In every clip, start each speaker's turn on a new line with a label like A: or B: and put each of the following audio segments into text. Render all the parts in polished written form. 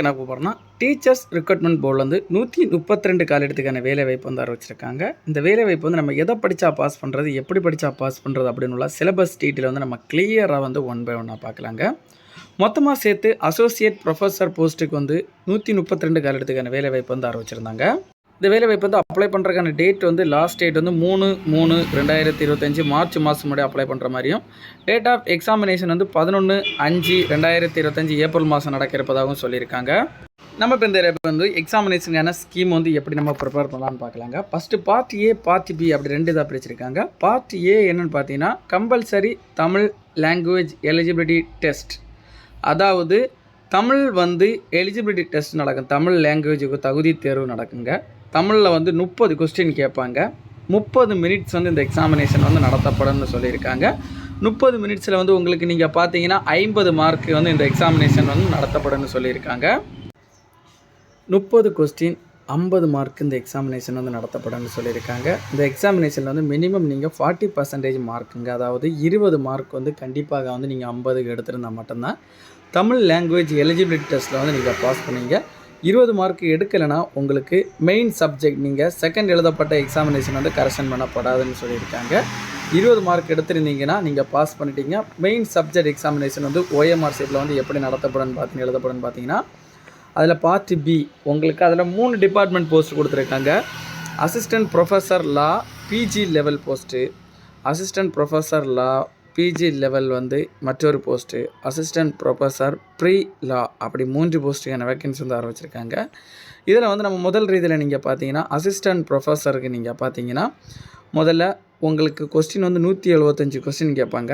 A: என்ன போகிறோம்னா teachers recruitment போர்டில் 132 காலிடத்துக்கான வேலை வாய்ப்பு வந்து ஆரம்பிச்சிருக்காங்க. இந்த வேலை வாய்ப்பு வந்து நம்ம எதை படித்தா பாஸ் பண்ணுறது, எப்படி படித்தா பாஸ் பண்ணுறது அப்படின்னு சிலபஸ் டீட்டெயில் வந்து நம்ம கிளியராக வந்து ஒன் பை ஒன்னாக பார்க்கலாங்க. மொத்தமாக சேர்த்து அசோசியேட் ப்ரொஃபஸர் போஸ்ட்டுக்கு வந்து 132 காலிடத்துக்கான வேலை வாய்ப்பு வந்து ஆரம்பிச்சிருந்தாங்க. இந்த வேலை வாய்ப்பு வந்து அப்ளை பண்ணுறதுக்கான டேட் வந்து லாஸ்ட் டேட் வந்து 3/3/2025 மார்ச் மாதம் முன்னாடி அப்ளை பண்ணுற மாதிரியும், டேட் ஆஃப் எக்ஸாமினேஷன் வந்து 11/5/2025 ஏப்ரல் மாதம் நடக்கிறப்பதாகவும் சொல்லியிருக்காங்க. நம்ம இப்போ இந்த வந்து எக்ஸாமினேஷனுக்கான ஸ்கீம் வந்து எப்படி நம்ம ப்ரிப்பேர் பண்ணலான்னு பார்க்கலாங்க. First part A, part B அப்படி 2 இதாக பிரிச்சிருக்காங்க. பார்ட் ஏ என்னென்னு பார்த்தீங்கன்னா compulsory Tamil language eligibility test, அதாவது தமிழ் வந்து எலிஜிபிலிட்டி டெஸ்ட் நடக்கும். தமிழ் லாங்குவேஜுக்கு தகுதி தேர்வு நடக்குங்க. தமிழில் வந்து 30 கொஸ்டின் கேட்பாங்க. 30 மினிட்ஸ் வந்து இந்த எக்ஸாமினேஷன் வந்து நடத்தப்படும்னு சொல்லியிருக்காங்க. 30 மினிட்ஸில் வந்து உங்களுக்கு நீங்கள் பார்த்தீங்கன்னா 50 மார்க்கு வந்து இந்த எக்ஸாமினேஷன் வந்து நடத்தப்படும்னு சொல்லியிருக்காங்க. 30 கொஸ்டின் 50 மார்க் இந்த எக்ஸாமினேஷன் வந்து நடத்தப்படும்னு சொல்லியிருக்காங்க. இந்த எக்ஸாமினேஷனில் வந்து மினிமம் நீங்கள் 40% மார்க்குங்க, அதாவது 20 மார்க் வந்து கண்டிப்பாக வந்து நீங்கள் 50க்கு எடுத்திருந்தால் மட்டும்தான் தமிழ் லாங்குவேஜ் எலிஜிபிலிட்டி டெஸ்ட்டில் வந்து நீங்கள் பாஸ் பண்ணீங்க. 20 மார்க் எடுக்கலைன்னா உங்களுக்கு மெயின் சப்ஜெக்ட் நீங்கள் செகண்ட் எழுதப்பட்ட எக்ஸாமினேஷன் வந்து கரெக்ஷன் பண்ணப்படாதுன்னு சொல்லியிருக்காங்க. 20 மார்க் எடுத்துருந்தீங்கன்னா நீங்கள் பாஸ் பண்ணிட்டீங்க. மெயின் சப்ஜெக்ட் எக்ஸாமினேஷன் வந்து OMR சீட்டில் வந்து எப்படி எழுதப்படுன்னு பார்த்தீங்கன்னா அதில் பார்ட் பி உங்களுக்கு அதில் 3 டிபார்ட்மெண்ட் போஸ்ட் கொடுத்துருக்காங்க. Assistant professor law PG level post, assistant professor law PG level வந்து மற்றொரு post, assistant professor pre law அப்படி 3 போஸ்ட்டுக்கான வேக்கன்சி வந்து ஆரம்பிச்சிருக்காங்க. இதில் வந்து நம்ம முதல் ரீதியில் நீங்கள் பார்த்தீங்கன்னா அசிஸ்டன்ட் ப்ரொஃபஸருக்கு நீங்கள் பார்த்தீங்கன்னா முதல்ல உங்களுக்கு கொஸ்டின் வந்து 175 கொஸ்டின் கேட்பாங்க.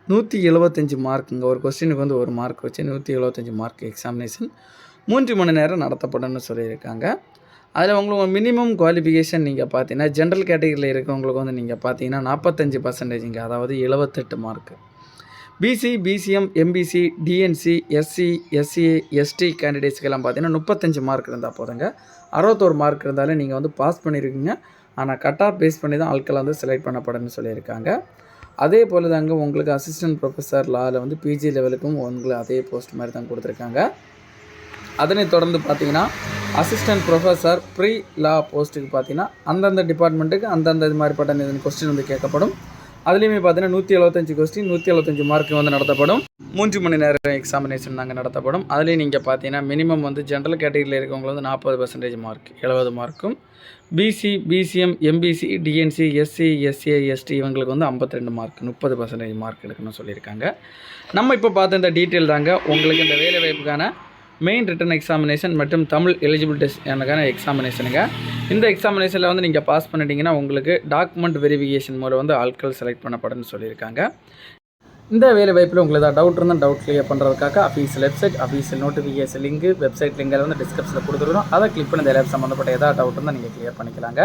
A: 175 மார்க்குங்க. ஒரு கொஸ்டினுக்கு வந்து 1 மார்க் வச்சு 175 மார்க் எக்ஸாமினேஷன் 3 மணி நேரம் நடத்தப்படும்னு சொல்லியிருக்காங்க. அதில் உங்களுக்கு மினிமம் குவாலிஃபிகேஷன் நீங்கள் பார்த்தீங்கன்னா ஜென்ரல் கேட்டகரியில் இருக்கவங்களுக்கு வந்து நீங்கள் பார்த்தீங்கன்னா 45%, அதாவது 78 mark. BC, BCM, MBC, DNC, SC, SC, ST கேண்டிடேட்ஸ்க்கெல்லாம் பார்த்தீங்கன்னா 35 மார்க் இருந்தால் போதுங்க. 61 மார்க் இருந்தாலும் நீங்கள் வந்து பாஸ் பண்ணியிருக்கீங்க. ஆனால் கட் ஆஃப் பேஸ் பண்ணி தான் ஆட்களை வந்து செலக்ட் பண்ணப்படும்னு சொல்லியிருக்காங்க. அதே போல் தாங்க உங்களுக்கு அசிஸ்டன்ட் ப்ரொஃபஸர் லாவில் வந்து பிஜி லெவலுக்கும் உங்களுக்கு அதே போஸ்ட் மாதிரி தான் கொடுத்துருக்காங்க. அதனைத் தொடர்ந்து பார்த்தீங்கன்னா அசிஸ்டன்ட் ப்ரொஃபஸர் ப்ரீ லா போஸ்ட்டுக்கு பார்த்தீங்கன்னா அந்தந்த டிபார்ட்மெண்ட்டுக்கு அந்தந்த இது மாதிரிப்பட்ட கொஸ்டின் வந்து கேட்கப்படும். அதுலேயுமே பார்த்தீங்கன்னா 175 கொஸ்டின் 175 மார்க்கு வந்து நடத்தப்படும். 3 மணி நேரம் எக்ஸாமினேஷன் நாங்கள் நடத்தப்படும். அதுலேயும் நீங்கள் பார்த்தீங்கன்னா மினிமம் வந்து ஜென்ரல் கேட்டகரியில் இருக்கவங்க வந்து 40% மார்க் 70 மார்க்கும், BC, BCM, MBC, DNC, SC, SA, ST இவங்களுக்கு வந்து 52 மார்க் 30% மார்க் எடுக்கணும்னு சொல்லியிருக்காங்க. நம்ம இப்போ பார்த்த இந்த டீட்டெயில் தாங்க உங்களுக்கு இந்த வேலை வாய்ப்புக்கான மெயின் ரிட்டன் எக்ஸாமினேஷன் மற்றும் தமிழ் எலிஜிபிலிட்டி டெஸ்ட் எனக்கான எக்ஸாமினேஷனுங்க. இந்த எக்ஸாமினேஷனில் வந்து நீங்கள் பாஸ் பண்ணிட்டீங்கன்னா உங்களுக்கு டாக்குமெண்ட் வெரிஃபிகேஷன் மூலம் வந்து ஆட்கள் செலக்ட் பண்ணப்படும்னு சொல்லியிருக்காங்க. இந்த வேலை வாய்ப்பில் உங்களுக்கு ஏதாவது டவுட் இருந்தால் டவுட் கிளியர் பண்ணுறதுக்காக official website, official notification link, website லிங்கில் வந்து டிஸ்கிரிப்ஷனில் கொடுத்துருக்கோம். அதை கிளிக் பண்ணி இந்த லேப் சம்மந்தப்பட்ட ஏதாவது டவுட் இருந்தால் நீங்கள் கிளியர் பண்ணிக்கலாங்க.